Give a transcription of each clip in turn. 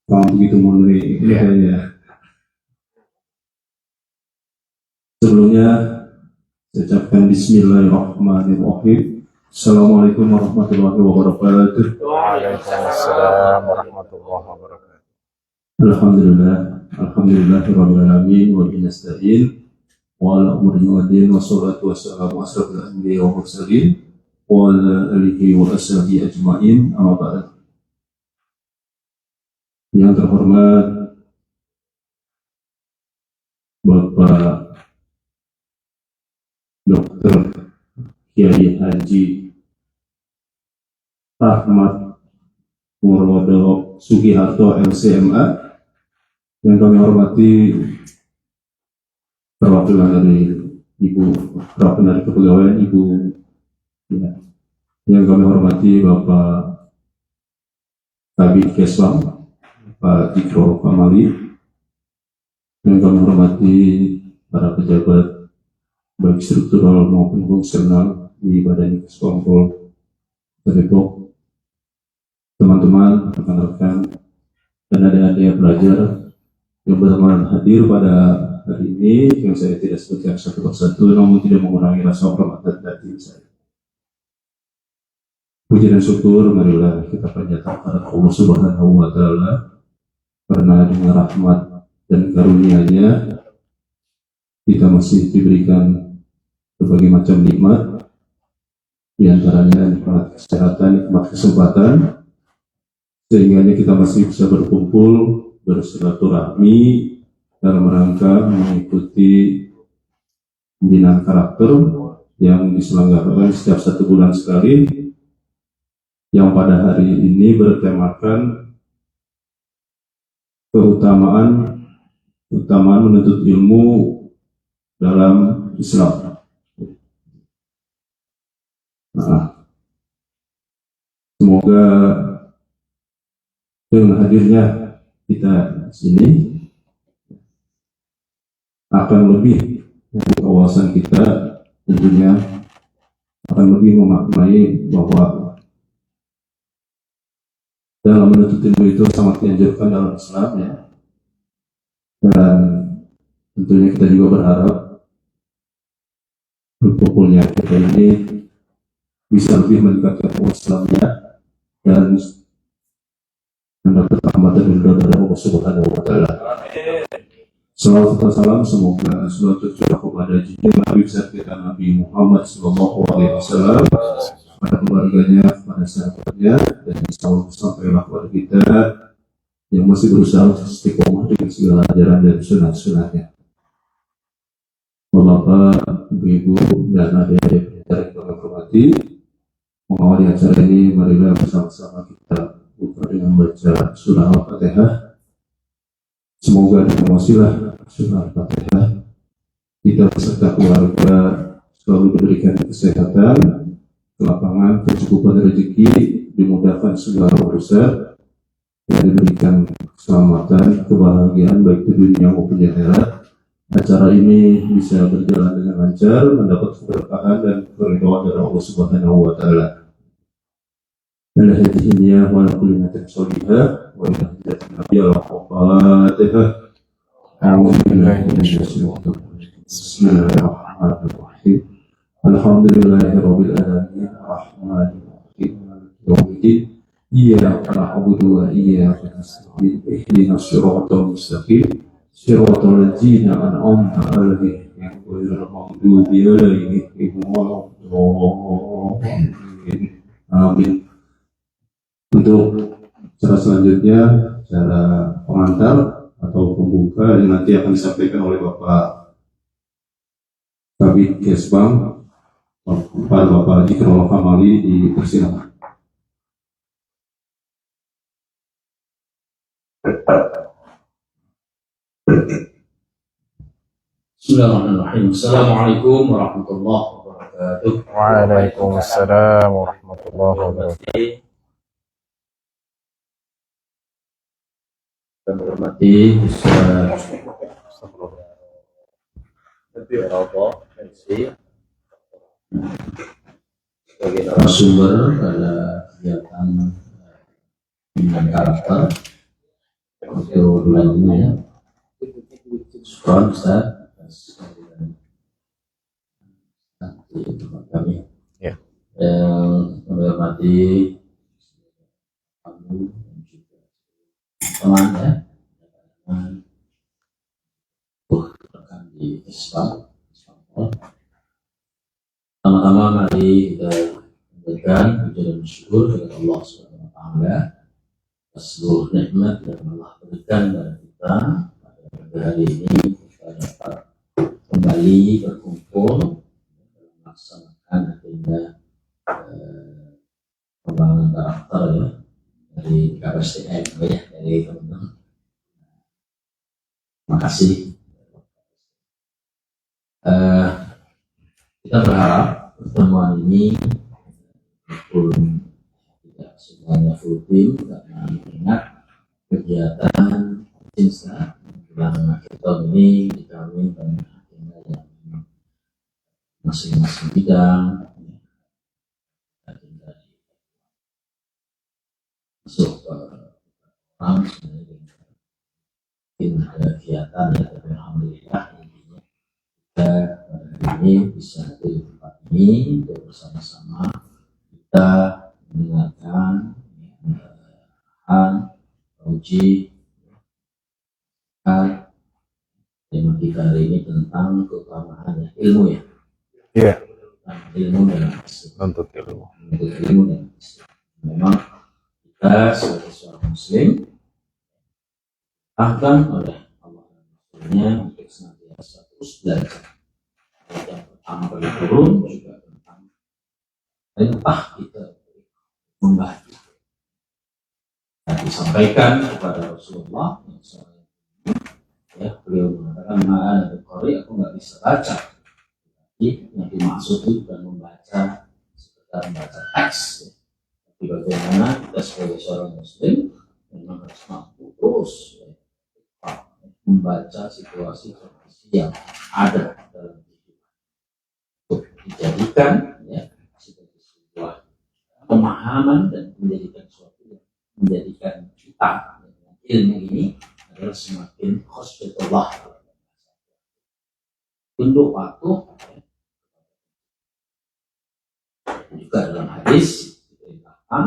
begitu murni ya. Sebelumnya saya ucapkan Bismillahirrahmanirrahim. Assalamualaikum warahmatullahi wabarakatuh. Waalaikumsalam warahmatullahi wabarakatuh. Alhamdulillahirabbil alamin wa bihi nasta'in wa ala umuri waddin wassalatu wassalamu asrofil anbiya'i wal mursalin wa ala alihi wa ashabihi ajmain. Amma ba'd. Yang terhormat Bapak Dr. Kiai Haji Rahmat Murwodo Sugiharto LCMA, yang kami hormati perwakilan dari perwakilan dari kepegawaian Ibu, ya, yang kami hormati Bapak Kabid Kesbang Pak Ikro Kamali, yang kami hormati para pejabat baik struktural maupun fungsional di Badan Keskongkol Depok, teman-teman, rekan-rekan, dan adik-adik pelajar yang berkenan hadir pada hari ini, yang saya tidak sebutkan satu persatu, namun tidak mengurangi rasa hormat dan hati saya. Puji dan syukur marilah kita panjatkan kepada Allah Subhanahu wa Ta'ala, karena dengan rahmat dan karunia-Nya kita masih diberikan berbagai macam nikmat, di antaranya nikmat kesehatan, nikmat kesempatan, sehingga kita masih bisa berkumpul, bersilaturahmi dalam rangka mengikuti pembinaan karakter yang diselenggarakan setiap 1 bulan sekali, yang pada hari ini bertemakan keutamaan menuntut ilmu dalam Islam. Nah, semoga dengan hadirnya kita di sini akan lebih wawasan kita tentunya akan lebih memaknai bahwa dalam menuntut ilmu itu sangat dianjurkan dalam Islam, ya. Dan tentunya kita juga berharap berkumpulnya kita ini bisa lebih meningkatkan Islamnya dan mendapat rahmat dan ridho dari Allah Subhanahu wa Ta'ala. Salawat dan salam semoga selalu tercurah kepada junjungan Nabi besar kita Nabi Muhammad Sallallahu Alaihi Wasallam, pada keluarganya, pada sahabatnya, dan insyaallah sampailah kepada kita yang masih berusaha istiqomah dengan segala ajaran dan sunnah-sunnahnya. Bapak, Ibu, dan adik-adik yang kami hormati, mengawali acara ini, marilah bersama-sama kita buka dengan baca surah Al-Fatihah. Semoga dengan wasilah surah Al-Fatihah kita beserta keluarga selalu diberikan kesehatan, kelapangan, kecukupan rezeki, dimudahkan segala urusan, dan diberikan keselamatan, kebahagiaan baik di dunia maupun di akhirat. Acara ini bisa berjalan dengan lancar, mendapat keberkahan dan keridhaan dari Allah Subhanahu wa Ta'ala. Dan hadiahnya wa kulinatin sholihah wa ilahiyatin nabiyal Fatihah. Bismillahirrahmanirrahim. Alhamdulillahirabbil alamin, arrahmanirrahim, maliki yaumiddin. Iyyaka na'budu wa iyyaka nasta'in. Ihdinas siratal mustaqim. Siratal ladzina an'amta 'alaihim ghairil maghdubi 'alaihim waladdallin. Amin. Untuk cara selanjutnya, cara pengantar atau pembuka yang nanti akan disampaikan oleh Bapak Kabid Kesbang, Bapak Ikro Kamali, dipersilakan. Bismillahirrahmanirrahim. Assalamualaikum warahmatullahi wabarakatuh. Waalaikumsalam warahmatullahi wabarakatuh. Kami hormati Ustaz sebagai narasumber pada kegiatan pembinaan karakter bulannya. Syukron Ustaz atas di tempat kami. Ya. Yang kami hormati kamu dan juga teman ya, rekan di ISPA. Pertama-tama mari kita memberikan puja dan syukur kepada Allah Subhanahu wa taala atas seluruh nikmat yang Allah berikan kepada kita pada hari ini. Kita dapat kembali berkumpul melaksanakan agenda pengembangan karakter ya dari KPSTM ya, dari teman-teman. Terima kasih. Kita berharap pertemuan ini walaupun tidak semuanya full team karena mengingat kegiatan Cinsta dalam akhir tahun ini di kami banyak agenda yang masing-masing bidang agenda masuk orang sebenarnya mungkin ada kegiatan ya, tapi alhamdulillah intinya kita pada hari ini bisa hadir di tempat ini untuk bersama-sama kita mendengarkan uji tema kita hari ini tentang keutamaan ilmu ya. Iya. Ilmu dan Nuntut ilmu. ilmu dan memang kita sebagai seorang muslim akan oleh Allah dan Rasulnya untuk senantiasa terus belajar. Yang pertama kali turun juga tentang perintah kita membaca. Dan disampaikan kepada Rasulullah yang seorang ya, beliau mengatakan ma'ana al-qari, aku nggak bisa baca. Jadi yang dimaksud itu bukan membaca sekedar membaca teks ya. Tapi bagaimana kita sebagai seorang muslim memang harus mampu terus ya, membaca situasi yang ada dalam kehidupan untuk dijadikan ya sebagai sebuah pemahaman dan menjadikan suatu yang menjadikan kita dengan ilmu ini adalah semakin khusnullah untuk waktu juga dalam hadis diperintahkan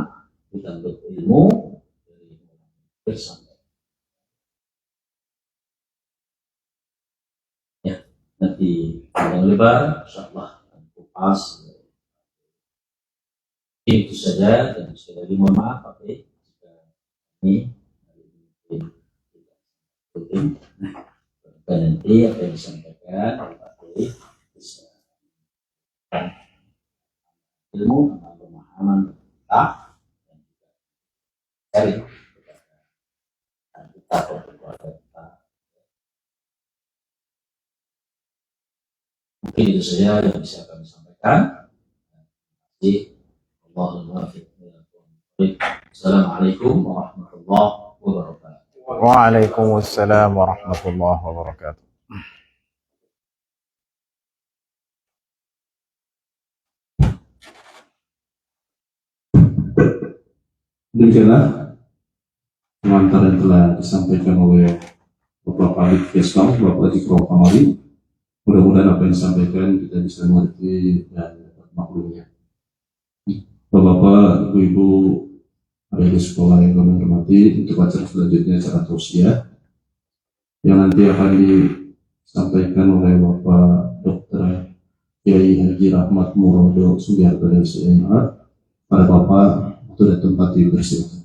kita untuk ilmu dari bersama ya nanti panjang lebar insyaallah kupas itu saja dan sekali lagi mohon maaf tapi jika ini mungkin nanti apa yang disampaikan Pak bisa ilmu tentang pemahaman kita dan juga cari kita kepada kita. Mungkin itu saja yang bisa kami sampaikan. Terima kasih. Assalamualaikum warahmatullahi wabarakatuh. Waalaikumsalam warahmatullahi wabarakatuh. Demikianlah pengantar yang telah disampaikan oleh Bapak Khalid Fieslam, Bapak Jikro Kamali. Mudah-mudahan apa yang disampaikan kita bisa mengerti dan dapat maklumnya. Bapak-bapak, ibu-ibu, ada di sekolah yang kami hormati, untuk acara selanjutnya acara tausiah yang nanti akan disampaikan oleh Bapak Dr. Kiai Haji Rahmat Murodo Sugiharto dan CMA. Para Bapak itu ada tempat dipersilakan.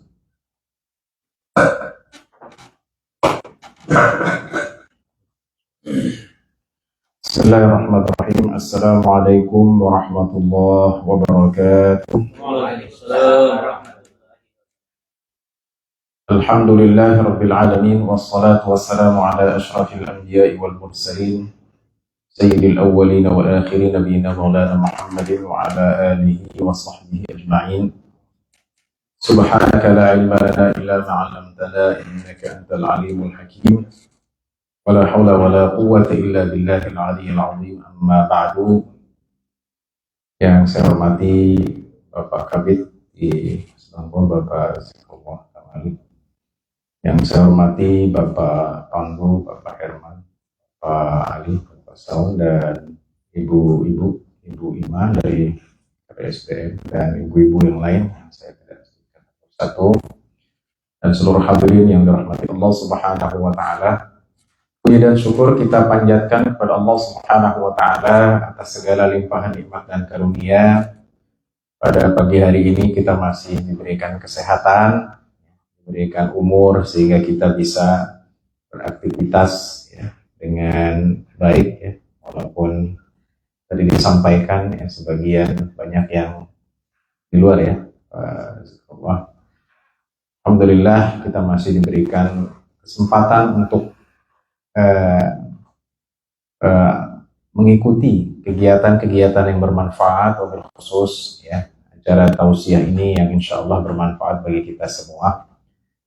Bismillahirrahmanirrahim. Assalamualaikum warahmatullahi wabarakatuh. Alhamdulillahi rabbil alamin wassalatu wassalamu ala asyrafil anbiya'i wal mursalin sayyidil awwalin wal akhirin nabiyina maulana Muhammadin wa ala alihi wa sahbihi ajma'in. Subhanaka la ilma lana illa ma 'allamtana innaka antal alimul hakim. Wala haula wala quwwata illa billahil aliyyil azim. Amma ba'du. Yang saya hormati Bapak Kabid di Lampung, Bapak Zikrullah Kamali, Yang saya hormati Bapak Pandu, Bapak Herman, Pak Ali, Bapak Saun, dan Ibu Ima dari KPSDM, dan ibu-ibu yang lain yang saya tidak sebutkan satu, dan seluruh hadirin yang dirahmati Allah Subhanahu wa Ta'ala. Puji dan syukur kita panjatkan kepada Allah Subhanahu wa Ta'ala atas segala limpahan nikmat dan karunia. Pada pagi hari ini kita masih diberikan kesehatan, diberikan umur sehingga kita bisa beraktivitas ya, dengan baik ya, walaupun tadi disampaikan ya, sebagian banyak yang di luar ya. Alhamdulillah kita masih diberikan kesempatan untuk mengikuti kegiatan-kegiatan yang bermanfaat, wabil khusus ya, acara tausiah ini yang insya Allah bermanfaat bagi kita semua.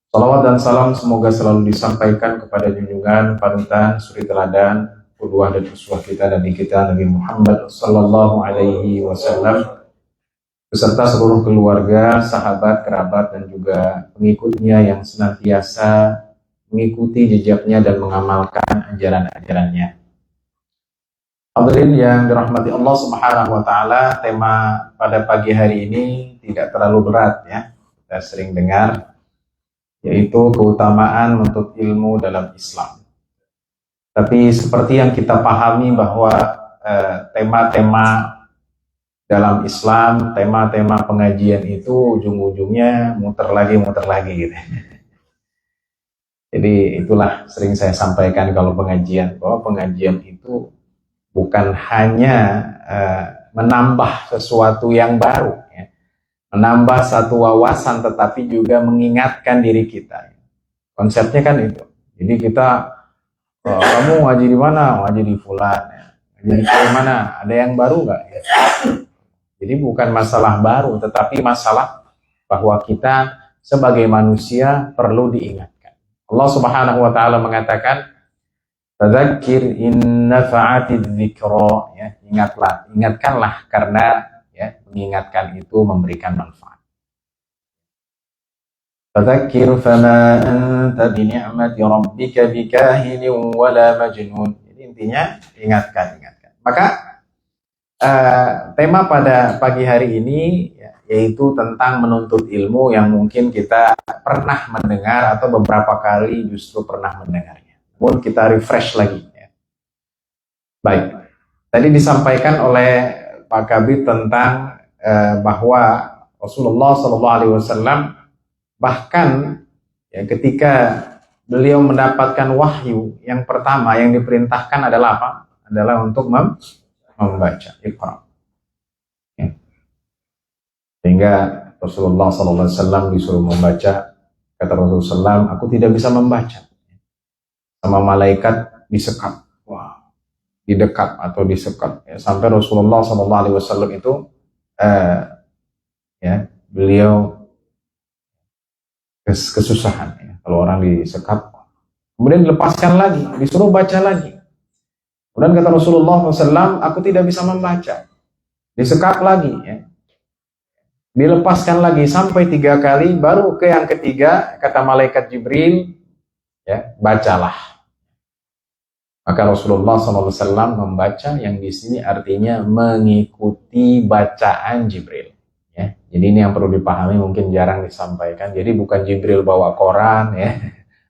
Salawat dan salam semoga selalu disampaikan kepada junjungan, panutan, suri teladan, qudwah dan uswah kita dan kita Nabi Muhammad sallallahu alaihi wasallam beserta seluruh keluarga, sahabat, kerabat dan juga pengikutnya yang senantiasa mengikuti jejaknya dan mengamalkan ajaran-ajarannya. Hadirin yang dirahmati Allah Subhanahu wa Ta'ala, tema pada pagi hari ini tidak terlalu berat ya. Kita sering dengar, yaitu keutamaan menuntut ilmu dalam Islam. Tapi seperti yang kita pahami bahwa tema-tema dalam Islam, tema-tema pengajian itu ujung-ujungnya muter lagi gitu. Jadi itulah sering saya sampaikan kalau pengajian, bahwa pengajian itu bukan hanya menambah sesuatu yang baru, ya. Menambah satu wawasan, tetapi juga mengingatkan diri kita. Konsepnya kan itu. Jadi kita, kamu ngaji di mana? Ngaji di fulan. Ya. Ngaji di mana? Ada yang baru nggak? Ya. Jadi bukan masalah baru, tetapi masalah bahwa kita sebagai manusia perlu diingatkan. Allah Subhanahu wa Ta'ala mengatakan, fadzakir in nafa'atidz dzikra, ya, ingatkanlah karena ya, mengingatkan itu memberikan manfaat. Fadzakir fama anta bi ni'mati rabbika bikahinin wala majnun. Jadi intinya ingatkan. Maka tema pada pagi hari ini ya, yaitu tentang menuntut ilmu yang mungkin kita pernah mendengar atau beberapa kali justru pernah mendengarnya. Namun kita refresh lagi. Ya. Baik, tadi disampaikan oleh Pak Kabid tentang bahwa Rasulullah SAW bahkan ya, ketika beliau mendapatkan wahyu yang pertama yang diperintahkan adalah apa? Adalah untuk membaca Iqra. Ya. Sehingga Rasulullah SAW disuruh membaca. Kata Rasulullah SAW, aku tidak bisa membaca. Sama malaikat disekap. Wah, didekat atau disekap. Ya, sampai Rasulullah SAW itu, ya, beliau kesusahan. Ya. Kalau orang disekap, kemudian dilepaskan lagi, disuruh baca lagi. Kemudian kata Rasulullah SAW, aku tidak bisa membaca. Disekap lagi, ya. Dilepaskan lagi sampai 3 kali, baru ke yang ketiga kata malaikat Jibril, ya, bacalah. Maka Rasulullah SAW membaca, yang di sini artinya mengikuti bacaan Jibril. Ya. Jadi ini yang perlu dipahami, mungkin jarang disampaikan. Jadi bukan Jibril bawa koran, ya,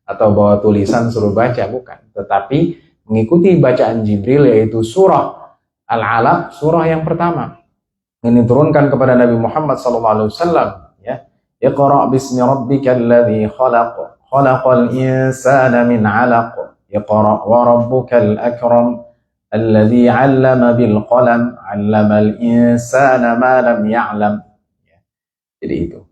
atau bawa tulisan suruh baca, bukan. Tetapi mengikuti bacaan Jibril, yaitu surah Al-Alaq, surah yang pertama. Ini diturunkan kepada Nabi Muhammad SAW, ya. Iqra' bismi rabbikal ladzi khalaq, khalaqal insana min 'alaq, iqra' wa rabbukal akram, alladzi 'allama bil qalam, 'allamal insana ma lam ya'lam. Ya. Jadi itu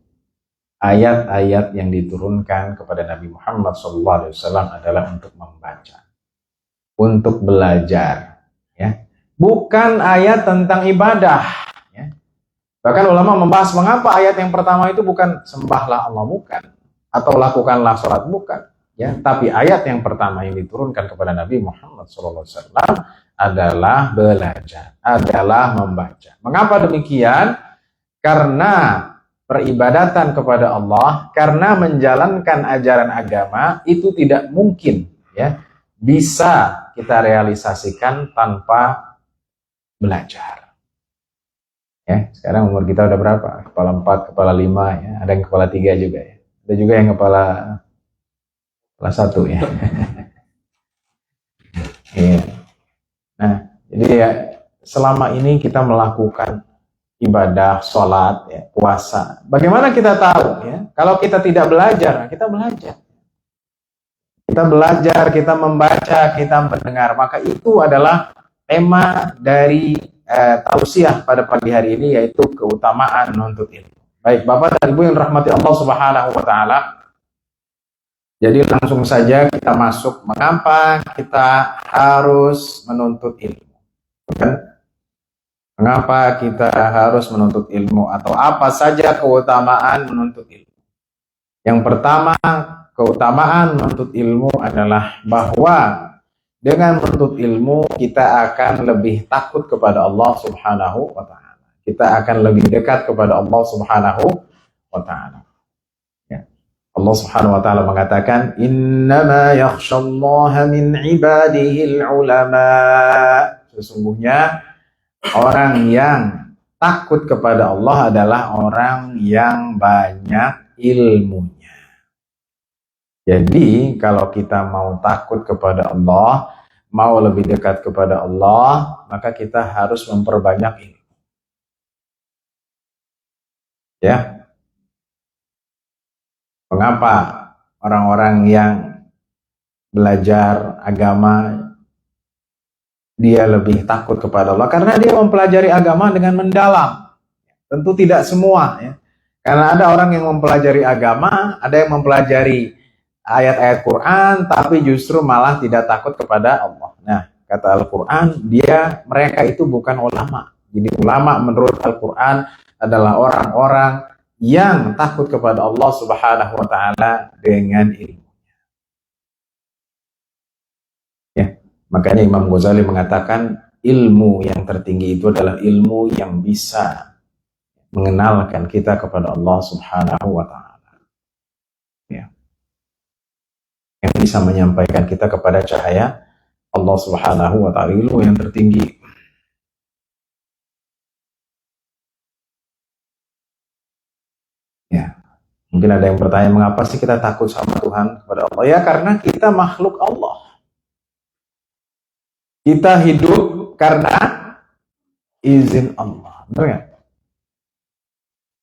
ayat-ayat yang diturunkan kepada Nabi Muhammad SAW adalah untuk membaca, untuk belajar, ya. Bukan ayat tentang ibadah. Bahkan ulama membahas mengapa ayat yang pertama itu bukan sembahlah Allah, bukan, atau lakukanlah sholat, bukan, ya. Tapi ayat yang pertama yang diturunkan kepada Nabi Muhammad SAW adalah belajar, adalah membaca. Mengapa demikian? Karena peribadatan kepada Allah karena menjalankan ajaran agama itu tidak mungkin ya bisa kita realisasikan tanpa belajar. Ya, sekarang umur kita udah berapa? Kepala 4, kepala 5 ya, ada yang kepala 3 juga ya. Ada juga yang kepala 1 ya. Ya. Nah, jadi ya selama ini kita melakukan ibadah, sholat, ya, puasa. Bagaimana kita tahu? Ya? Kalau kita tidak belajar, kita belajar. Kita belajar, kita membaca, kita mendengar. Maka itu adalah tema dari tausiah pada pagi hari ini, yaitu keutamaan menuntut ilmu. Baik, Bapak dan Ibu yang rahmati Allah Subhanahu wa Ta'ala. Jadi langsung saja kita masuk. Mengapa kita harus menuntut ilmu? Bukan? Mengapa kita harus menuntut ilmu atau apa saja keutamaan menuntut ilmu? Yang pertama, keutamaan menuntut ilmu adalah bahwa dengan menuntut ilmu kita akan lebih takut kepada Allah Subhanahu wa Ta'ala. Kita akan lebih dekat kepada Allah Subhanahu wa Ta'ala. Ya. Allah Subhanahu wa Ta'ala mengatakan, "Innama yakhshallaha min ibadihil ulama." Sesungguhnya orang yang takut kepada Allah adalah orang yang banyak ilmunya. Jadi kalau kita mau takut kepada Allah, mau lebih dekat kepada Allah, maka kita harus memperbanyak ilmu. Ya. Mengapa orang-orang yang belajar agama dia lebih takut kepada Allah? Karena dia mempelajari agama dengan mendalam. Tentu tidak semua ya. Karena ada orang yang mempelajari agama, ada yang mempelajari ayat-ayat Quran, tapi justru malah tidak takut kepada Allah. Nah, kata Al-Quran, mereka itu bukan ulama. Jadi ulama menurut Al-Quran adalah orang-orang yang takut kepada Allah Subhanahu wa Ta'ala dengan ilmu. Makanya Imam Ghazali mengatakan ilmu yang tertinggi itu adalah ilmu yang bisa mengenalkan kita kepada Allah Subhanahu wa Ta'ala. Ya. Yang bisa menyampaikan kita kepada cahaya Allah Subhanahu wa Ta'ala, ilmu yang tertinggi. Ya. Mungkin ada yang bertanya, mengapa sih kita takut sama Tuhan kepada Allah? Ya karena kita makhluk Allah. Kita hidup karena izin Allah. Benar nggak?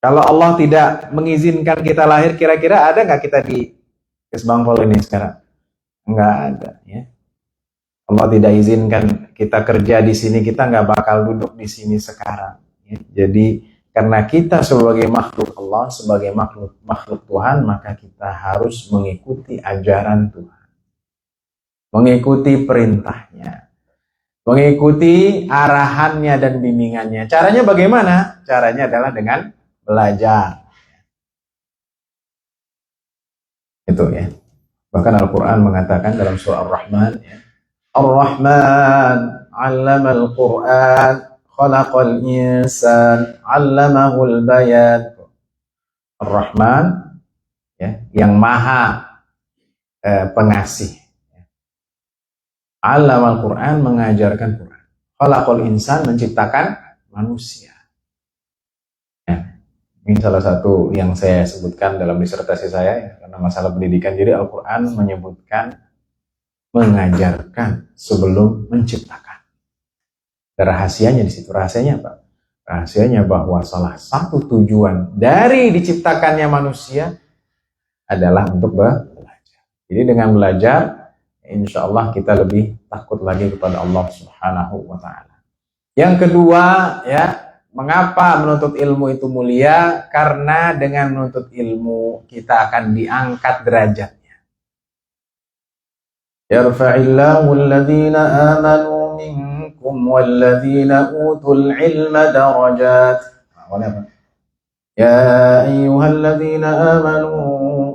Kalau Allah tidak mengizinkan kita lahir, kira-kira ada nggak kita di Kesbangpol ini sekarang? Nggak ada. Ya. Allah tidak izinkan kita kerja di sini, kita nggak bakal duduk di sini sekarang. Ya. Jadi karena kita sebagai makhluk Allah, sebagai makhluk Tuhan, maka kita harus mengikuti ajaran Tuhan, mengikuti perintahnya, mengikuti arahannya dan bimbingannya. Caranya bagaimana? Caranya adalah dengan belajar. Itu ya. Bahkan Al-Quran mengatakan dalam surah Ar-Rahman, ya, Ar-Rahman 'allamal Qur'an, khalaqal insan, 'allamahul bayan. Ar-Rahman ya, yang maha pengasih. Allamal Quran, mengajarkan Quran. Khalaqal insan, menciptakan manusia. Ya, ini salah satu yang saya sebutkan dalam disertasi saya ya, karena masalah pendidikan. Jadi Al-Quran menyebutkan mengajarkan sebelum menciptakan. Ada rahasianya di situ. Rahasianya apa? Rahasianya bahwa salah satu tujuan dari diciptakannya manusia adalah untuk belajar. Jadi dengan belajar, insya Allah kita lebih takut lagi kepada Allah Subhanahu wa Ta'ala. Yang kedua, ya, mengapa menuntut ilmu itu mulia? Karena dengan menuntut ilmu kita akan diangkat derajatnya. Yarfa'illahu alladhina amanu minkum walladhina utul ilma darajat. Ya ayyuhalladzina amanu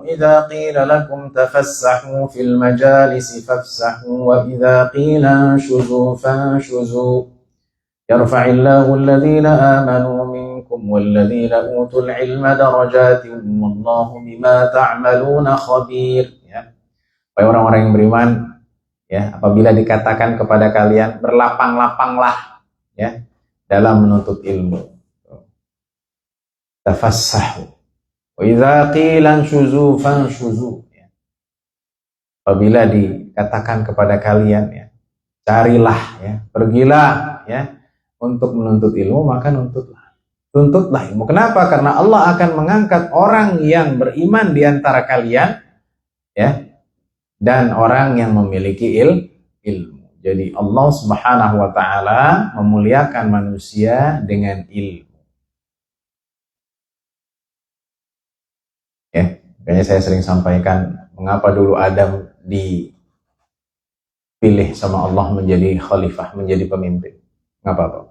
إذا قيل لكم تفسحوا في المجالس فافسحوا وإذا قيل انشزوا فانشزوا يرفع الله الذين آمنوا منكم minkum walladzina utul ilma darajatin wallahu bima ta'maluna khabir. Ya. Wahai orang-orang yang beriman, ya, apabila dikatakan kepada kalian berlapang-lapanglah, ya, dalam menuntut ilmu. Tafassahu. Wa idza qila anshuzu fanshuzu. Ya. Apabila dikatakan kepada kalian, ya, carilah, ya, pergilah, ya, untuk menuntut ilmu, maka tuntutlah ilmu. Kenapa? Karena Allah akan mengangkat orang yang beriman di antara kalian, ya, dan orang yang memiliki ilmu. Jadi Allah Subhanahu wa taala memuliakan manusia dengan ilmu. Ya, makanya saya sering sampaikan mengapa dulu Adam dipilih sama Allah menjadi khalifah, menjadi pemimpin. Ngapa, Pak?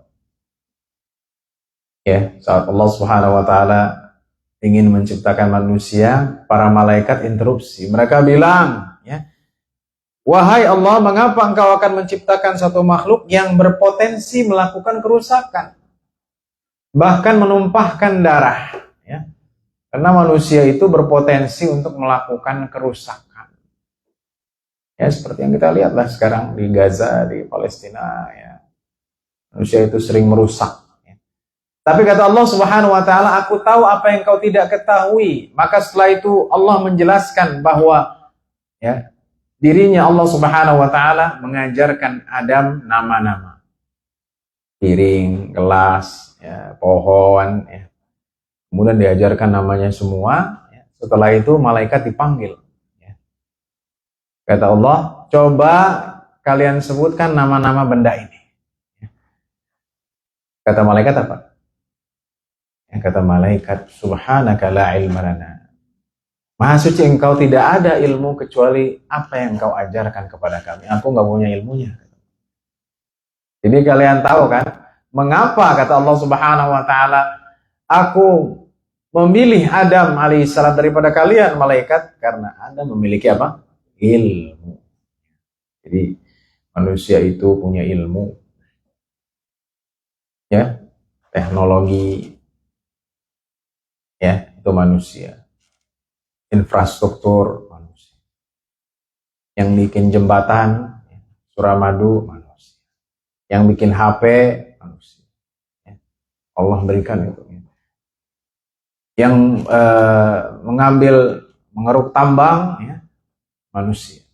Ya, saat Allah Subhanahu wa taala ingin menciptakan manusia, para malaikat interupsi. Mereka bilang, ya, wahai Allah, mengapa engkau akan menciptakan satu makhluk yang berpotensi melakukan kerusakan, bahkan menumpahkan darah, ya? Karena manusia itu berpotensi untuk melakukan kerusakan. Ya, seperti yang kita lihatlah sekarang di Gaza, di Palestina, ya. Manusia itu sering merusak. Ya. Tapi kata Allah Subhanahu wa taala, aku tahu apa yang kau tidak ketahui. Maka setelah itu Allah menjelaskan bahwa, ya, dirinya Allah Subhanahu wa taala mengajarkan Adam nama-nama. Piring, gelas, ya, pohon, ya. Kemudian diajarkan namanya semua. Ya. Setelah itu malaikat dipanggil. Ya. Kata Allah, coba kalian sebutkan nama-nama benda ini. Ya. Kata malaikat apa? Ya, kata malaikat, subhanaka la ilma lana. Maha suci engkau, tidak ada ilmu kecuali apa yang engkau ajarkan kepada kami. Aku nggak punya ilmunya. Jadi kalian tahu kan, mengapa kata Allah Subhanahu wa taala, aku memilih Adam alaihissalam daripada kalian malaikat, karena Anda memiliki apa? Ilmu. Jadi manusia itu punya ilmu, ya, teknologi, ya, itu manusia. Infrastruktur manusia. Yang bikin jembatan, Suramadu manusia. Yang bikin HP manusia. Ya. Allah berikan itu. Yang mengeruk tambang, ya, manusia.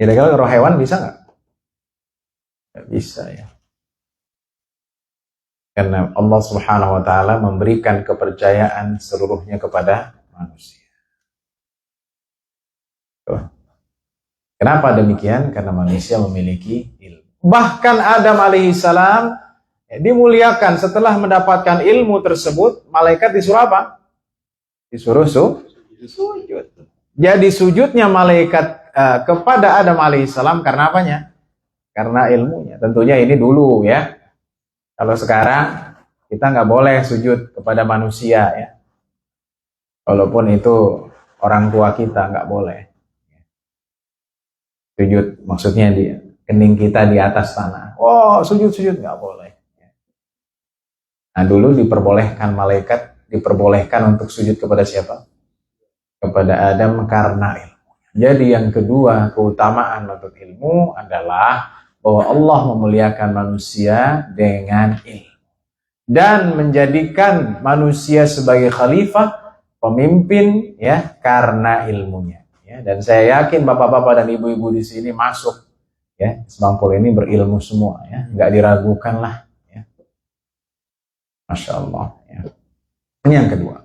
Kira-kira roh hewan bisa nggak? Nggak bisa, ya. Karena Allah Subhanahu wa taala memberikan kepercayaan seluruhnya kepada manusia. Tuh. Kenapa demikian? Karena manusia memiliki ilmu. Bahkan Adam alaihissalam dimuliakan setelah mendapatkan ilmu tersebut, malaikat disuruh apa? Disuruh sujud. Jadi sujudnya malaikat kepada Adam alaihissalam karena apanya? Karena ilmunya. Tentunya ini dulu, ya. Kalau sekarang kita nggak boleh sujud kepada manusia, ya. Walaupun itu orang tua kita, nggak boleh. Sujud maksudnya di kening kita di atas tanah. Oh, sujud nggak boleh. Nah, dulu diperbolehkan untuk sujud kepada siapa? Kepada Adam karena ilmu. Jadi yang kedua, keutamaan menuntut ilmu adalah bahwa Allah memuliakan manusia dengan ilmu dan menjadikan manusia sebagai khalifah, pemimpin, ya, karena ilmunya. Ya, dan saya yakin bapak-bapak dan ibu-ibu di sini masuk, ya, Semangkul ini berilmu semua, ya, nggak diragukan lah. Masya Allah. Ya. Ini yang kedua.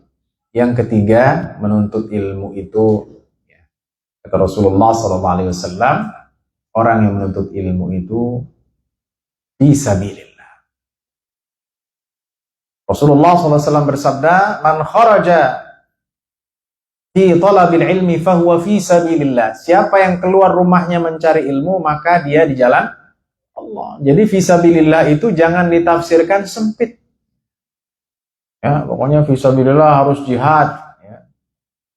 Yang ketiga, menuntut ilmu itu, ya, kata Rasulullah SAW, orang yang menuntut ilmu itu fisabilillah. Rasulullah SAW bersabda, man kharaja fi talabil ilmi fahuwa fisabilillah. Siapa yang keluar rumahnya mencari ilmu, maka dia di jalan Allah. Jadi fisabilillah itu jangan ditafsirkan sempit. Ya, pokoknya fisabilillah harus jihad, ya.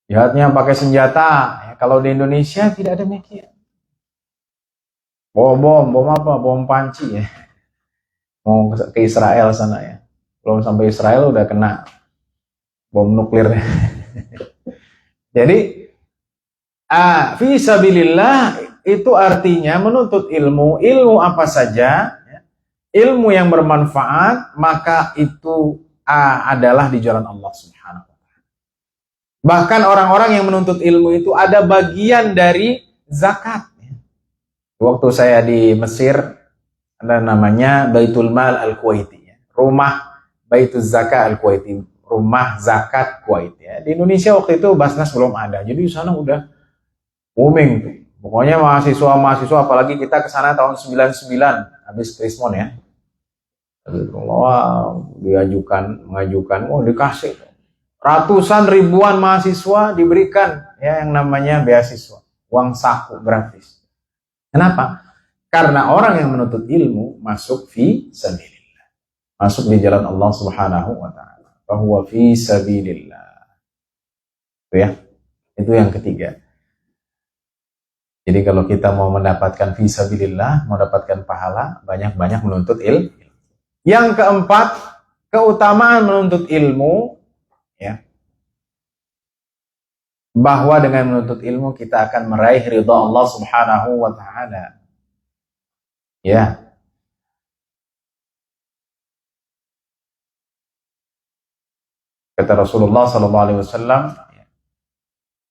Jihadnya pakai senjata, ya. Kalau di Indonesia tidak ada demikian. Bom apa? Bom panci, ya. Mau ke Israel sana, ya. belum sampai Israel udah kena bom nuklir. Jadi fi sabilillah itu artinya menuntut ilmu apa saja, ya, ilmu yang bermanfaat, maka itu adalah di jalan Allah Subhanahu wa Ta'ala. Bahkan orang-orang yang menuntut ilmu itu ada bagian dari zakat. Waktu saya di Mesir ada namanya Baitul Mal Al-Kuwaiti, ya. Rumah Baitul Zakat Al-Kuwaiti, rumah zakat Kuwait, ya. Di Indonesia waktu itu Basnas belum ada. Jadi di sana udah booming tuh. Pokoknya mahasiswa apalagi kita ke sana tahun 99 habis Krismon, ya. Wow, mengajukan, dikasih ratusan ribuan mahasiswa diberikan, ya, yang namanya beasiswa, uang saku gratis. Kenapa? Karena orang yang menuntut ilmu masuk fi sabilillah, masuk di jalan Allah Subhanahu wa Ta'ala. Bahwa fi sabilillah. Itu, ya. Itu yang ketiga. Jadi kalau kita mau mendapatkan fi sabilillah, mau mendapatkan pahala, banyak-banyak menuntut ilmu. Yang keempat, keutamaan menuntut ilmu, ya. Bahwa dengan menuntut ilmu kita akan meraih ridha Allah Subhanahu wa Ta'ala. Ya. Kata Rasulullah sallallahu alaihi wasallam,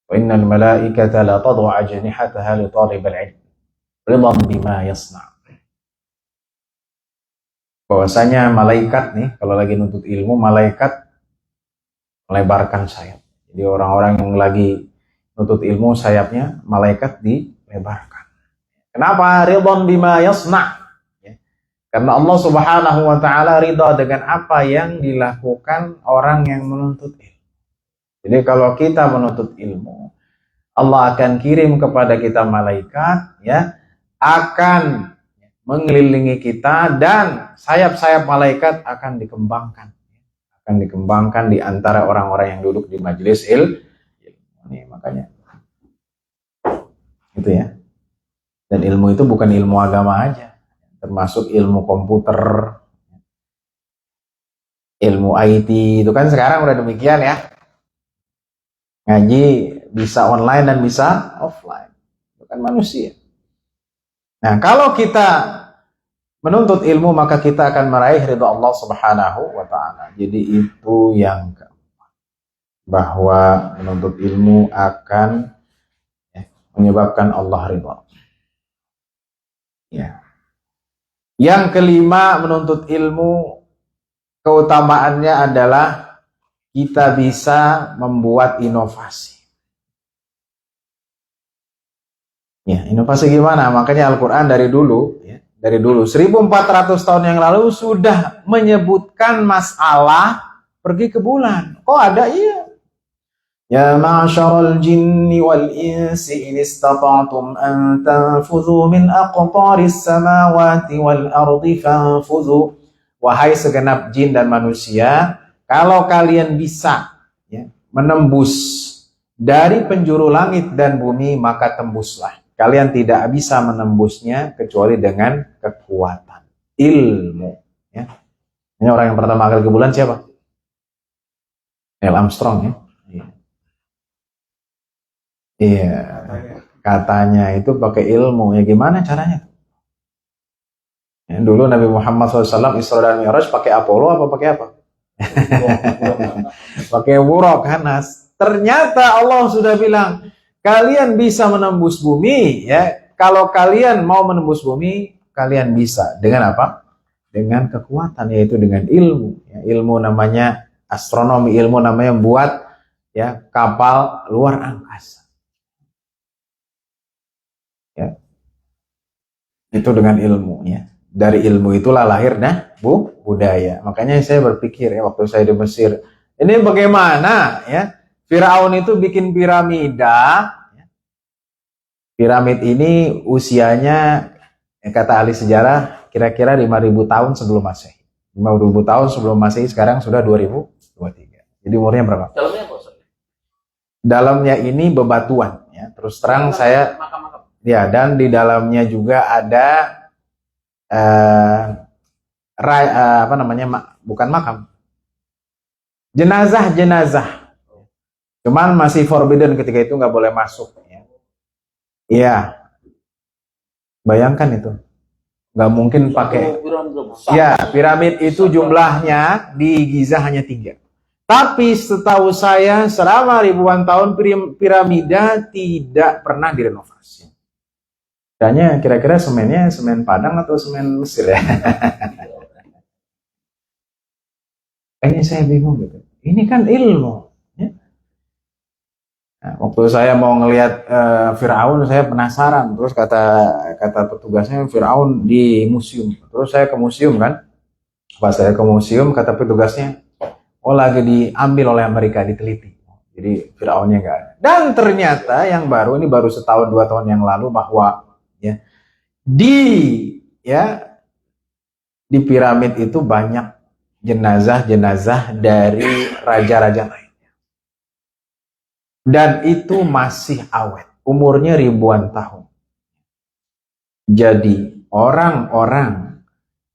"Wa innal malaikata la tad'u ajnihataha li talibil 'ilm, ridhan bima yasna'." Bahwasanya malaikat nih kalau lagi nuntut ilmu, malaikat melebarkan sayap. Jadi orang-orang yang lagi nuntut ilmu, sayapnya malaikat dilebarkan. Kenapa? Ridwan bima yasna'. Ya. Karena Allah Subhanahu wa Ta'ala ridha dengan apa yang dilakukan orang yang menuntut ilmu. Jadi kalau kita menuntut ilmu, Allah akan kirim kepada kita malaikat, ya, akan mengelilingi kita, dan sayap-sayap malaikat akan dikembangkan. Akan dikembangkan di antara orang-orang yang duduk di majelis ilmu. Ini makanya. Itu, ya. Dan ilmu itu bukan ilmu agama aja, termasuk ilmu komputer, ilmu IT, itu kan sekarang udah demikian, ya. Ngaji bisa online dan bisa offline. Itu kan manusia. Nah, kalau kita menuntut ilmu, maka kita akan meraih ridha Allah Subhanahu wa Ta'ala. Jadi itu yang keempat, bahwa menuntut ilmu akan menyebabkan Allah ridha. Ya. Yang kelima, menuntut ilmu keutamaannya adalah kita bisa membuat inovasi. Ya, inovasi gimana? Makanya Al-Quran dari dulu 1400 tahun yang lalu sudah menyebutkan masalah pergi ke bulan. Kok ada? Iya. Ya ma'asyaral jinni wal insi in istata'tum an tanfudhu min aqtaris samawati wal ardi fanfudhu. Wahai segenap jin dan manusia, kalau kalian bisa, ya, menembus dari penjuru langit dan bumi, maka tembuslah. Kalian tidak bisa menembusnya kecuali dengan kekuatan ilmu. Ya. Ini orang yang pertama kali ke bulan siapa? Neil Armstrong, ya. Iya. Katanya itu pakai ilmu. Ya gimana caranya? Ya, dulu Nabi Muhammad SAW Isra dan Mi'raj pakai Apollo apa pakai apa? Pakai buruk, kan? Ternyata Allah sudah bilang, kalian bisa menembus bumi, ya. Kalau kalian mau menembus bumi, kalian bisa. Dengan apa? Dengan kekuatan, yaitu dengan ilmu. Ya, ilmu namanya astronomi, ilmu namanya buat, ya, kapal luar angkasa. Ya. Itu dengan ilmu, ya. Dari ilmu itulah lahir budaya. Makanya saya berpikir, ya, waktu saya di Mesir, ini bagaimana, ya, Firaun itu bikin piramida. Piramid ini usianya, kata ahli sejarah, kira-kira 5.000 tahun sebelum Masehi. 5.000 tahun sebelum Masehi, sekarang sudah 2023. Jadi umurnya berapa? Dalamnya apa, Ustaz? Dalamnya ini bebatuan, ya. Terus terang saya, ya, dan di dalamnya juga ada bukan makam, jenazah. Cuman masih forbidden ketika itu, nggak boleh masuk. Iya, bayangkan itu. Nggak mungkin pakai. Ya, piramid itu jumlahnya di Giza hanya 3. Tapi setahu saya selama ribuan tahun piramida tidak pernah direnovasi. Kayaknya kira-kira semennya semen Padang atau semen Mesir ya. Kayaknya saya bingung gitu. Ini kan ilmu. Nah, waktu saya mau ngelihat Firaun, saya penasaran. Terus kata petugasnya Firaun di museum. Terus saya ke museum kan. Pas saya ke museum, kata petugasnya, oh lagi diambil oleh Amerika, diteliti. Jadi Firaunnya nggak ada. Dan ternyata yang baru, ini baru setahun 2 tahun yang lalu, bahwa ya di piramid itu banyak jenazah-jenazah dari raja-raja lain. Dan itu masih awet, umurnya ribuan tahun. Jadi orang-orang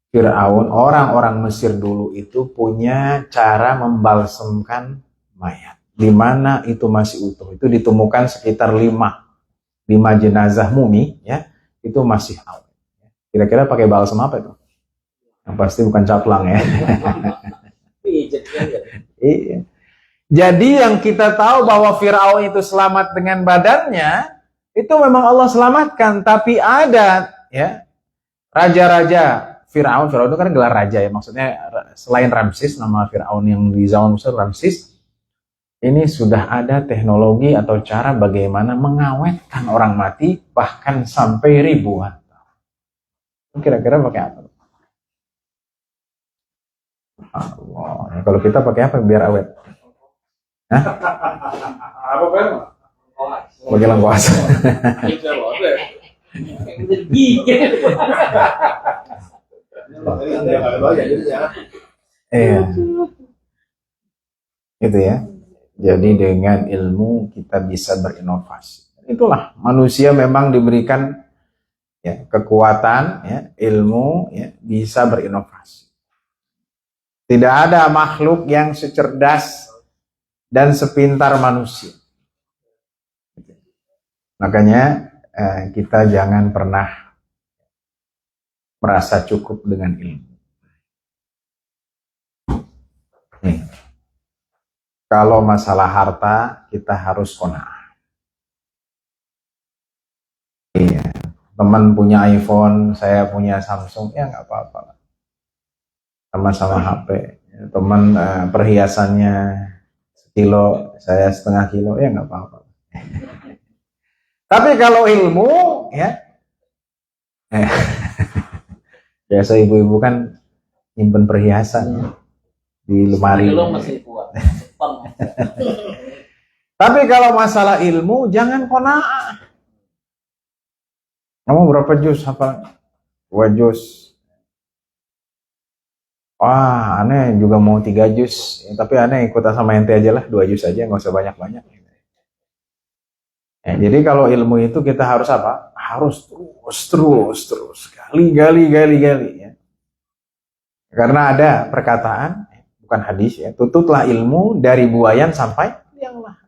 Firaun, orang-orang Mesir dulu itu punya cara membalsemkan mayat. Di mana itu masih utuh. Itu ditemukan sekitar 5 jenazah mumi, ya, itu masih awet. Kira-kira pakai balsam apa itu? Yang pasti bukan caplang ya. Iya. Jadi yang kita tahu bahwa Firaun itu selamat dengan badannya, itu memang Allah selamatkan. Tapi ada ya raja-raja Firaun itu kan gelar raja ya, maksudnya selain Ramses, nama Firaun yang di zaman Mesir Ramses, ini sudah ada teknologi atau cara bagaimana mengawetkan orang mati bahkan sampai ribuan tahun. Kira-kira pakai apa? Allah. Kalau kita pakai apa biar awet? Hah? Apa kan? Pakai lengkuas. Iya. Gitu ya. Jadi dengan ilmu kita bisa berinovasi. Itulah manusia memang diberikan ya kekuatan, ya, ilmu, ya, bisa berinovasi. Tidak ada makhluk yang secerdas dan sepintar manusia. Makanya kita jangan pernah merasa cukup dengan ilmu. Nih, kalau masalah harta kita harus qanaah. Iya, teman punya iPhone, saya punya Samsung, ya nggak apa-apa. Sama-sama HP. Teman perhiasannya sekilo, saya setengah kilo, ya nggak apa-apa. Tapi kalau ilmu, ya, biasa ibu-ibu kan nyimpen perhiasan di lemari. Tapi kalau masalah ilmu, jangan qanaah. Kamu berapa juz hafal? 2 juz. Wah, aneh juga mau 3 juz. Ya, tapi aneh ikut sama ente aja lah, 2 juz aja, nggak usah banyak-banyak. Ya, jadi kalau ilmu itu kita harus apa? Harus terus, gali. Ya. Karena ada perkataan, bukan hadis ya, tututlah ilmu dari buayan sampai liang lahat.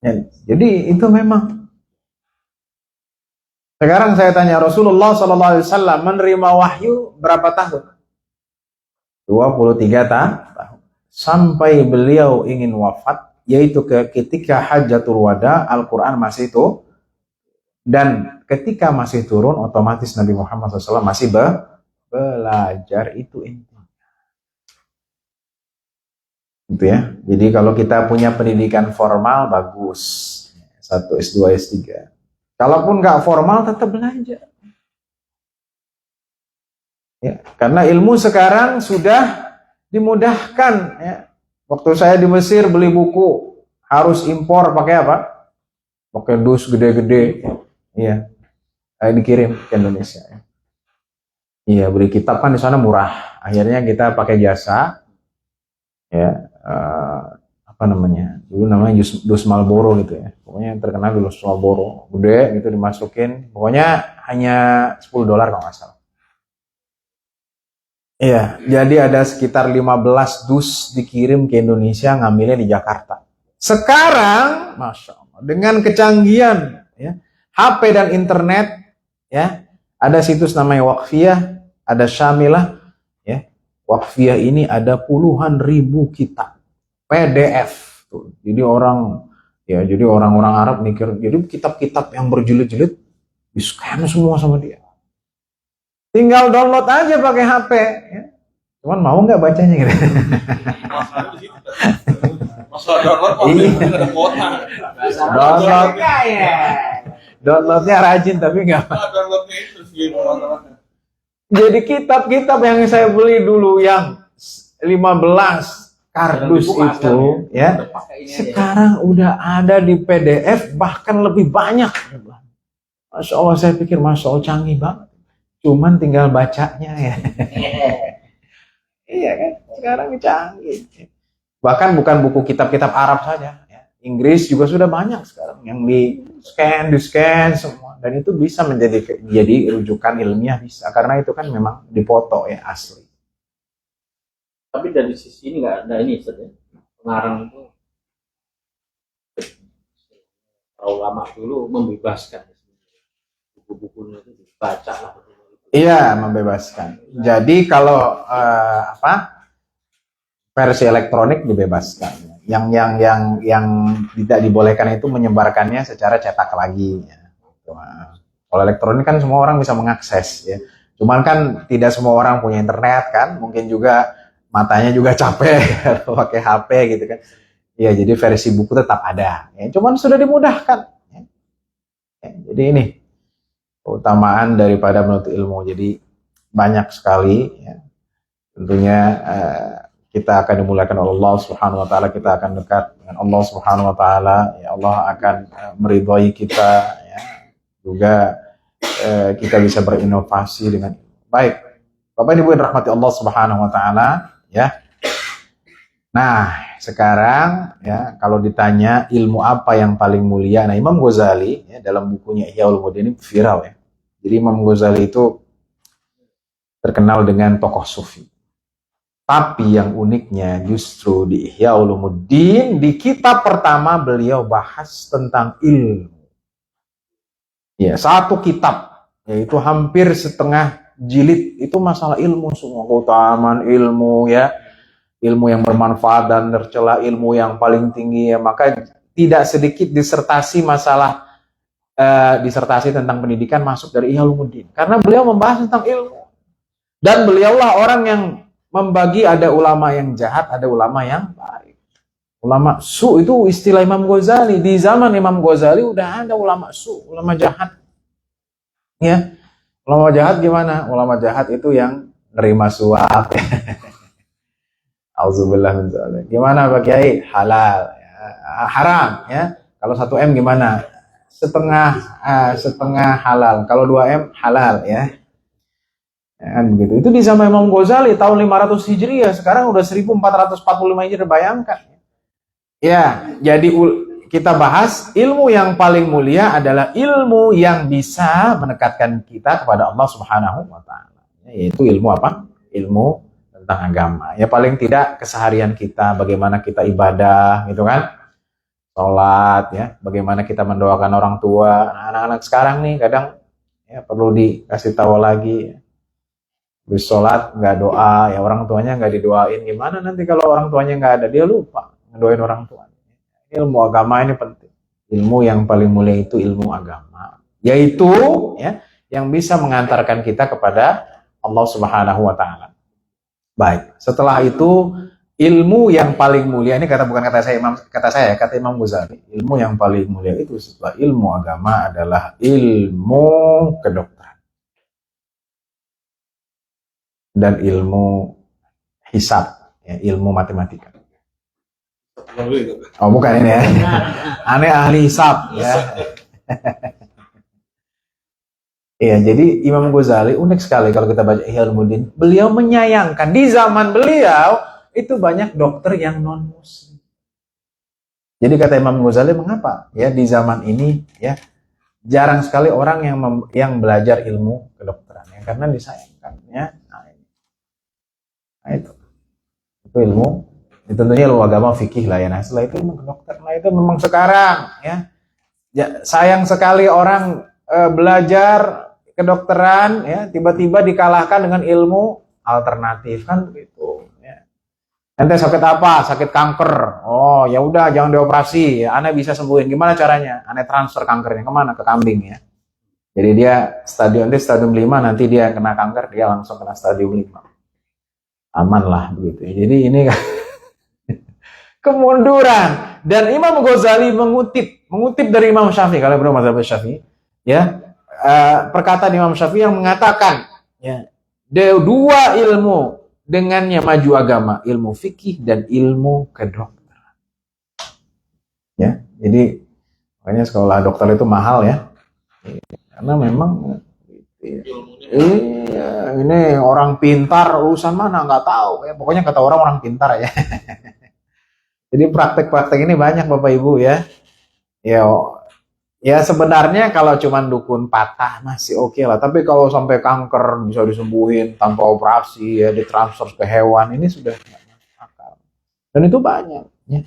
Ya, jadi itu memang. Sekarang saya tanya, Rasulullah SAW menerima wahyu berapa tahun? 23 tahun. Sampai beliau ingin wafat, yaitu ketika Hajjatul Wada, Al-Quran masih itu, dan ketika masih turun, otomatis Nabi Muhammad SAW masih belajar. Itu intinya. Gitu ya. Jadi kalau kita punya pendidikan formal, bagus. 1, S2, S3. Kalaupun nggak formal, tetap belajar. Ya, karena ilmu sekarang sudah dimudahkan. Ya. Waktu saya di Mesir beli buku, harus impor pakai apa? Pakai dus gede-gede. Iya. Dikirim ke Indonesia. Iya, beli kitab kan di sana murah. Akhirnya kita pakai jasa. Ya, apa namanya? Dulu namanya dus Marlboro gitu ya. Pokoknya yang terkenal dus Marlboro. Gede gitu dimasukin. Pokoknya hanya $10 kalau nggak salah. Iya, jadi ada sekitar 15 dus dikirim ke Indonesia, ngambilnya di Jakarta. Sekarang, Masya Allah, dengan kecanggihan ya, HP dan internet, ya, ada situs namanya Waqfiyah, ada Syamilah, ya. Waqfiyah ini ada puluhan ribu kitab PDF. Tuh. Jadi orang-orang Arab mikir, jadi kitab-kitab yang berjilid-jilid di-scan semua sama dia. Tinggal download aja pakai HP. Ya. Cuman mau nggak bacanya gitu? Masalah download ada kuota. Downloadnya rajin tapi nggak. Downloadnya itu sih. Jadi kitab-kitab yang saya beli dulu yang 15 kardus itu, ya, sekarang udah ada di PDF bahkan lebih banyak. Masya Allah, saya pikir Masya Allah canggih banget. Cuman tinggal bacanya ya. Iya kan, sekarang canggih. Bahkan bukan buku kitab-kitab Arab saja, ya. Inggris juga sudah banyak sekarang yang di scan semua, dan itu bisa jadi rujukan ilmiah bisa, karena itu kan memang dipoto ya asli. Tapi dari sisi ini nggak ada ini saja pengarang itu ulama dulu membebaskan buku-bukunya itu dibaca lah. Iya, membebaskan. Jadi kalau versi elektronik dibebaskan. Yang tidak dibolehkan itu menyebarkannya secara cetak lagi. Ya. Kalau elektronik kan semua orang bisa mengakses. Ya. Cuman kan tidak semua orang punya internet kan. Mungkin juga matanya juga capek kalau pakai HP gitu kan. Ya, jadi versi buku tetap ada. Ya. Cuman sudah dimudahkan. Ya. Ya, jadi ini keutamaan daripada menuntut ilmu. Jadi banyak sekali. Ya. Tentunya kita akan dimuliakan oleh Allah Subhanahu wa taala, kita akan dekat dengan Allah Subhanahu wa taala, ya Allah akan meridhai kita, ya. Juga kita bisa berinovasi dengan baik. Bapak Ibu yang dirahmati Allah Subhanahu wa taala, ya. Nah, sekarang ya kalau ditanya ilmu apa yang paling mulia, nah Imam Ghazali ya, dalam bukunya Ihya Ulumuddin ini viral ya. Jadi Imam Ghazali itu terkenal dengan tokoh sufi. Tapi yang uniknya justru di Ihya Ulumuddin, di kitab pertama beliau bahas tentang ilmu. Ya, satu kitab, yaitu hampir setengah jilid, itu masalah ilmu semua, keutamaan ilmu ya, ilmu yang bermanfaat dan tercela, ilmu yang paling tinggi ya. Maka tidak sedikit disertasi masalah disertasi tentang pendidikan masuk dari Ihya Ulumuddin, karena beliau membahas tentang ilmu. Dan beliaulah orang yang membagi, ada ulama yang jahat, ada ulama yang baik. Ulama su itu istilah Imam Ghazali. Di zaman Imam Ghazali udah ada ulama su, ulama jahat. Ya. Ulama jahat gimana? Ulama jahat itu yang nerima suap. Auzubillah min dzalik. Gimana Pak Kiai? Halal, ya. Haram ya. Kalau 1 M gimana? Setengah halal. Kalau 2 M halal ya. Ya, kan begitu. Itu di zaman Imam Ghazali tahun 500 Hijriah, sekarang udah 1445 Hijriah, bayangkan. Ya, jadi kita bahas ilmu yang paling mulia adalah ilmu yang bisa mendekatkan kita kepada Allah Subhanahu wa taala. Yaitu ilmu apa? Ilmu tentang agama. Ya paling tidak keseharian kita, bagaimana kita ibadah, gitu kan? Salat ya, bagaimana kita mendoakan orang tua. Anak-anak sekarang nih kadang ya perlu dikasih tahu lagi ya. Habis sholat nggak doa, ya orang tuanya nggak didoain, gimana nanti kalau orang tuanya nggak ada, dia lupa ngedoain orang tuanya. Ilmu agama ini penting. Ilmu yang paling mulia itu ilmu agama, yaitu ya yang bisa mengantarkan kita kepada Allah Subhanahu wa taala. Baik, setelah itu ilmu yang paling mulia ini bukan kata Imam Ghazali. Ilmu yang paling mulia itu setelah ilmu agama adalah ilmu kedokteran dan ilmu hisab, ya, ilmu matematika. Oh bukan ini ya, aneh ahli hisab ya. Iya, jadi Imam Ghazali unik sekali kalau kita baca Ihya Ulumuddin. Beliau menyayangkan di zaman beliau itu banyak dokter yang non muslim. Jadi kata Imam Ghazali, mengapa ya di zaman ini ya jarang sekali orang yang belajar ilmu kedokteran ya, karena disayangkan ya. Nah itu ilmu. Itu tentunya ilmu agama fikih lah ya. Nah setelah itu ilmu kedokteran. Nah itu memang sekarang ya sayang sekali orang belajar kedokteran ya tiba-tiba dikalahkan dengan ilmu alternatif kan begitu. Ya. Ente sakit apa? Sakit kanker. Oh ya udah jangan dioperasi. Ya, Ane bisa sembuhin. Gimana caranya? Ane transfer kankernya kemana? Ke kambing ya. Jadi dia stadium 5 nanti dia kena kanker dia langsung kena stadium 5. Aman lah begitu. Jadi ini kemunduran. Dan Imam Ghazali mengutip dari Imam Syafi'i kalau beliau mazhab Syafi'i ya perkataan Imam Syafi'i yang mengatakan ya dua ilmu dengannya maju agama, ilmu fikih dan ilmu kedokteran. Ya, jadi makanya sekolah dokter itu mahal ya. Karena memang ini orang pintar urusan mana nggak tahu ya. Pokoknya kata orang pintar ya. Jadi praktek-praktek ini banyak Bapak Ibu ya. Ya sebenarnya kalau cuman dukun patah masih oke lah. Tapi kalau sampai kanker bisa disembuhin tanpa operasi ya ditransfer ke hewan ini sudah nggak masuk akal. Dan itu banyak ya.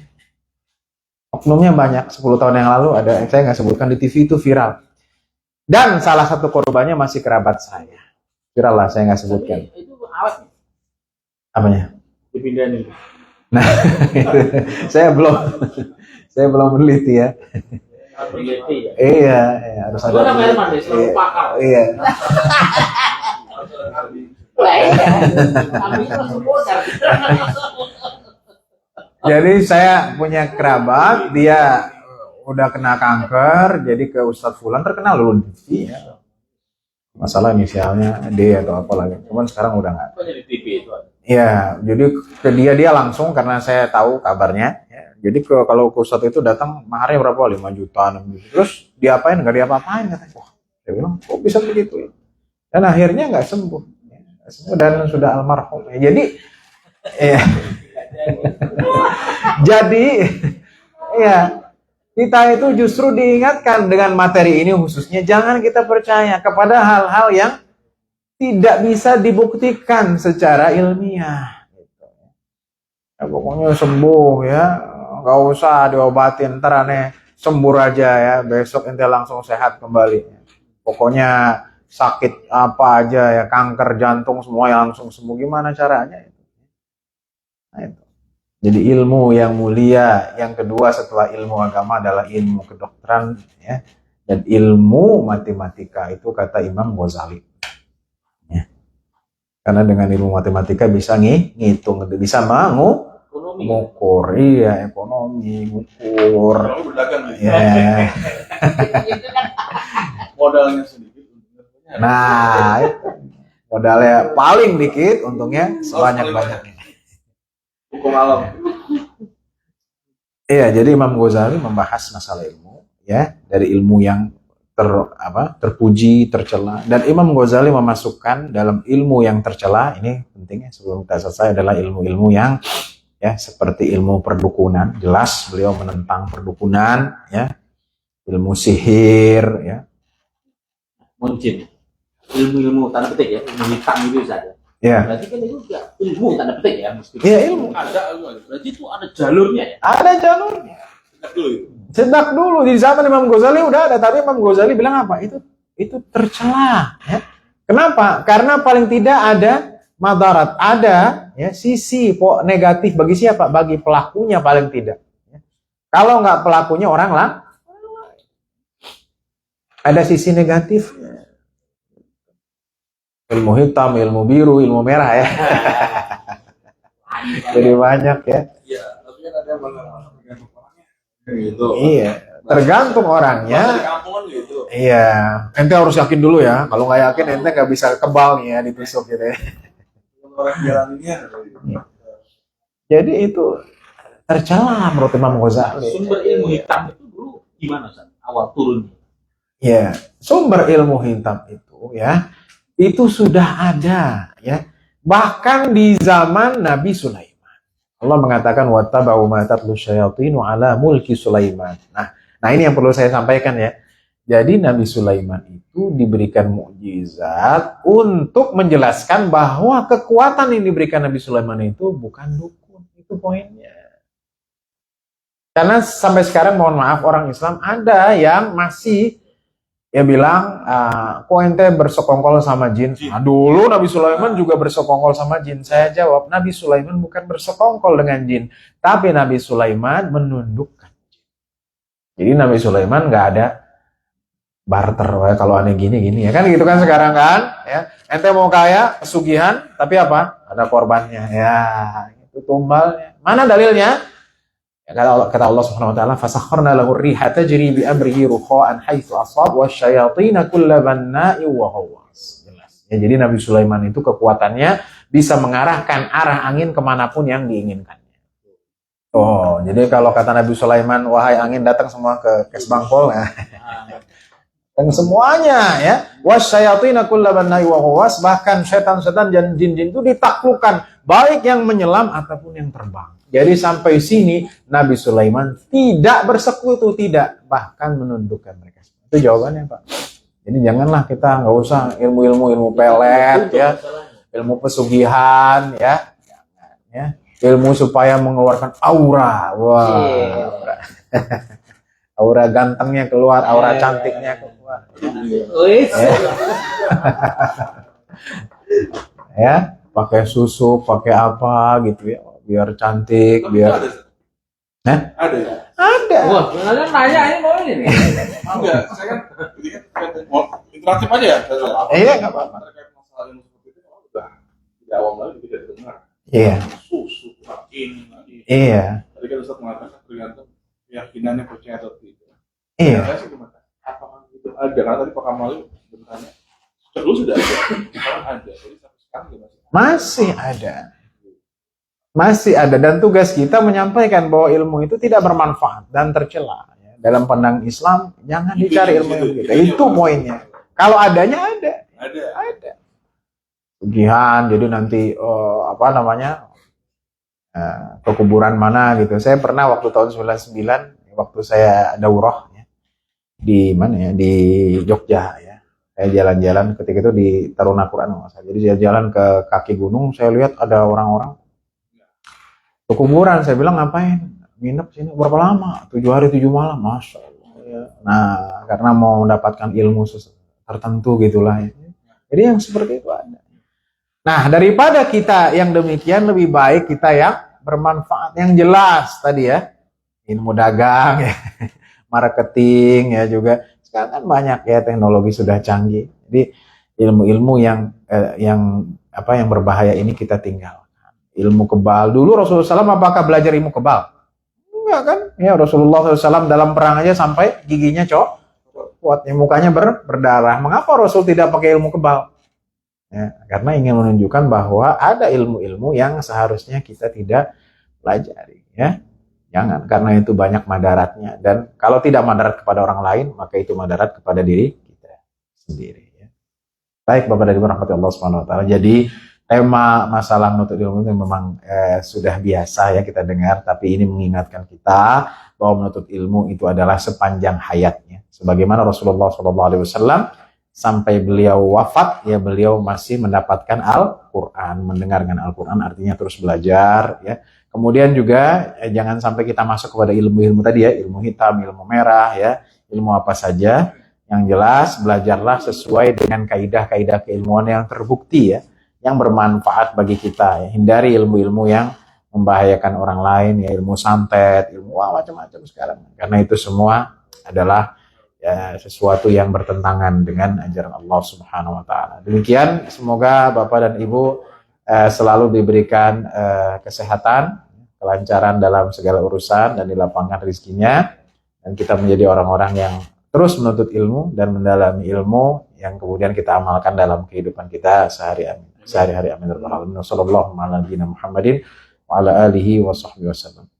Oknumnya banyak. 10 tahun yang lalu ada saya nggak sebutkan di TV itu viral. Dan salah satu korbannya masih kerabat saya. Viral lah saya nggak sebutkan. Itu awet. Apanya? Dipindahin itu. Nah, saya belum meneliti ya. Iya, harus ada. Iya. Jadi saya punya kerabat, dia udah kena kanker, jadi ke Ustadz Fulan terkenal dulu di TV ya. Masalah inisialnya D atau apa lagi. Cuman sekarang udah nggak. Di TV itu. Iya, jadi ke dia langsung karena saya tahu kabarnya. Ya. Jadi kalau ke Ustadz itu datang maharnya berapa? 5 juta, 6 juta. Terus diapain? Nggak diapa-apain katanya. Wah, saya bilang kok bisa begitu ya? Dan akhirnya nggak sembuh. Dan sudah almarhum. Ya, jadi, ya. Jadi, ya kita itu justru diingatkan dengan materi ini khususnya jangan kita percaya kepada hal-hal yang tidak bisa dibuktikan secara ilmiah. Ya, pokoknya sembuh ya, nggak usah diobatin, ntar aneh sembuh aja ya, besok ente langsung sehat kembali. Pokoknya sakit apa aja ya, kanker jantung semua yang langsung sembuh, gimana caranya? Nah, itu. Jadi ilmu yang mulia, yang kedua setelah ilmu agama adalah ilmu kedokteran ya, dan ilmu matematika itu kata Imam Ghazali. Karena dengan ilmu matematika bisa ngitung, bisa mengukur, iya ekonomi, ngukur, ya. Modalnya sedikit. Nah, itu. Modalnya paling dikit, untungnya sebanyak-banyaknya. Hukum alam. Iya, jadi Imam Ghazali membahas masalah ilmu, ya dari ilmu yang terpuji, tercela. Dan Imam Ghazali memasukkan dalam ilmu yang tercela, ini pentingnya sebelum kita selesai adalah ilmu-ilmu yang ya seperti ilmu perdukunan. Jelas beliau menentang perdukunan, ya. Ilmu sihir, ya. Muncin. Ilmu tanda petik ya, ilmu hitam itu saja. Ya. Berarti kan itu juga ilmu tanda petik ya, meskipun. Iya, ilmu. Berarti itu ada jalurnya ya. Ada jalurnya. Sejak dulu di zaman Imam Ghazali udah ada, tapi Imam Ghazali bilang apa? Itu tercela. Ya. Kenapa? Karena paling tidak ada madarat, ada ya sisi negatif bagi siapa? Bagi pelakunya paling tidak. Ya. Kalau nggak pelakunya orang lah, ada sisi negatif. Ilmu hitam, ilmu biru, ilmu merah ya. Jadi banyak ya. Iya, tapi kan ada gitu. Iya, tergantung orangnya. Di kampungan gitu. Iya, ente harus yakin dulu ya. Kalau nggak yakin, ente nggak bisa kebal nih ya ditusuk gitu ya. Orang jalaninnya. Jadi itu tercela menurut Imam Ghazali. Sumber ilmu hitam itu dulu gimana San? Awal turunnya? Ya, sumber ilmu hitam itu ya, itu sudah ada ya. Bahkan di zaman Nabi Sulaiman. Allah mengatakan wattaba'u ma tatlu syayatinu ala mulki Sulaiman. Nah ini yang perlu saya sampaikan ya. Jadi Nabi Sulaiman itu diberikan mukjizat untuk menjelaskan bahwa kekuatan yang diberikan Nabi Sulaiman itu bukan dukun. Itu poinnya. Karena sampai sekarang mohon maaf orang Islam ada yang masih ya bilang kok ente bersekongkol sama jin. Nah, dulu Nabi Sulaiman juga bersekongkol sama jin. Saya jawab, Nabi Sulaiman bukan bersekongkol dengan jin, tapi Nabi Sulaiman menundukkan jin. Jadi Nabi Sulaiman nggak ada barter, kalau aneh gini ya kan gitu kan sekarang kan ya, ente mau kaya pesugihan tapi apa, ada korbannya ya, itu tumbalnya. Mana dalilnya? Ya, kata Allah Subhanahu wa taala, fasakharna lahu riha tajri bi amrihi rukha'an haitsu asab wasyayatin kulla banna'in wa ghawwas. Jelas ya, jadi Nabi Sulaiman itu kekuatannya bisa mengarahkan arah angin kemanapun yang diinginkannya. Oh, jadi kalau kata Nabi Sulaiman, wahai angin datang semua ke Kesbangpol ya. Dan semuanya ya, wasyayatin kulla banna'in wa ghawwas, bahkan setan-setan dan jin-jin itu ditaklukkan, baik yang menyelam ataupun yang terbang. Jadi sampai sini Nabi Sulaiman tidak bersekutu, tidak, bahkan menundukkan mereka. Itu jawabannya, Pak. Jadi janganlah kita nggak usah ilmu pelet ya, ilmu pesugihan ya, ilmu supaya mengeluarkan aura, aura. Aura gantengnya keluar, aura cantiknya keluar. Ya, pakai susu, pakai apa gitu ya. Biar cantik, biar Ada ya? ada. Wah, kalian nanya ini mau ini nih. Enggak, saya kan mau interaktif aja ya. Iya, nggak apa-apa. Terkait masalah ilmu seperti itu udah di awam lagi tidak dengar. Iya. Susu, ini. Iya. Tadi kan Ustaz mengatakan tergantung keyakinannya percaya atau tidak. Iya. Saya sih gimana? Apakah itu ada? Karena tadi Pak Kamal bertanya. Dulu sudah ada, sekarang ada. Jadi sampai sekarang juga Masih ada. Masih ada, dan tugas kita menyampaikan bahwa ilmu itu tidak bermanfaat dan tercela. Dalam pandang Islam, jangan dicari ilmu yang begitu. Itu poinnya. Kalau adanya ada. Ada. Pesugihan, jadi nanti ke kuburan mana gitu. Saya pernah waktu tahun 99, waktu saya daurah ya, di mana ya, di Jogja ya. Saya jalan-jalan ketika itu di Taruna Quran. Jadi saya jalan ke kaki gunung, saya lihat ada orang-orang ke kuburan. Saya bilang, ngapain nginep sini berapa lama? 7 hari 7 malam, masya Allah ya. Nah, karena mau mendapatkan ilmu tertentu gitulah ya. Jadi yang seperti itu ada. Nah, daripada kita yang demikian, lebih baik kita yang bermanfaat, yang jelas tadi ya, ilmu dagang ya, marketing ya juga. Sekarang kan banyak ya, teknologi sudah canggih. Jadi ilmu-ilmu yang berbahaya ini kita tinggal. Ilmu kebal. Dulu Rasulullah SAW apakah belajar ilmu kebal? Enggak kan? Ya, Rasulullah SAW dalam perang aja sampai giginya kuatnya, mukanya berdarah. Mengapa Rasul tidak pakai ilmu kebal? Ya, karena ingin menunjukkan bahwa ada ilmu-ilmu yang seharusnya kita tidak pelajari. Ya, jangan, karena itu banyak madaratnya. Dan kalau tidak madarat kepada orang lain, maka itu madarat kepada diri kita sendiri. Ya. Baik, Bapak dan Ibu rahmati Allah Subhanahu wa taala. Jadi tema masalah menuntut ilmu itu memang sudah biasa ya kita dengar, tapi ini mengingatkan kita bahwa menuntut ilmu itu adalah sepanjang hayatnya. Sebagaimana Rasulullah SAW sampai beliau wafat, ya beliau masih mendapatkan Al-Quran, mendengarkan Al-Quran, artinya terus belajar. Ya. Kemudian juga jangan sampai kita masuk kepada ilmu-ilmu tadi ya, ilmu hitam, ilmu merah, ya, ilmu apa saja. Yang jelas belajarlah sesuai dengan kaidah-kaidah keilmuan yang terbukti ya, yang bermanfaat bagi kita. Ya. Hindari ilmu-ilmu yang membahayakan orang lain, ya ilmu santet, ilmu macam-macam sekarang. Karena itu semua adalah ya, sesuatu yang bertentangan dengan ajaran Allah Subhanahu wa taala. Demikian, semoga Bapak dan Ibu selalu diberikan kesehatan, kelancaran dalam segala urusan dan dilapangkan rezekinya, dan kita menjadi orang-orang yang terus menuntut ilmu dan mendalami ilmu yang kemudian kita amalkan dalam kehidupan kita sehari-hari. Amin. Sallallahu alaihi Muhammadin wa ala alihi wa sahbihi wasallam.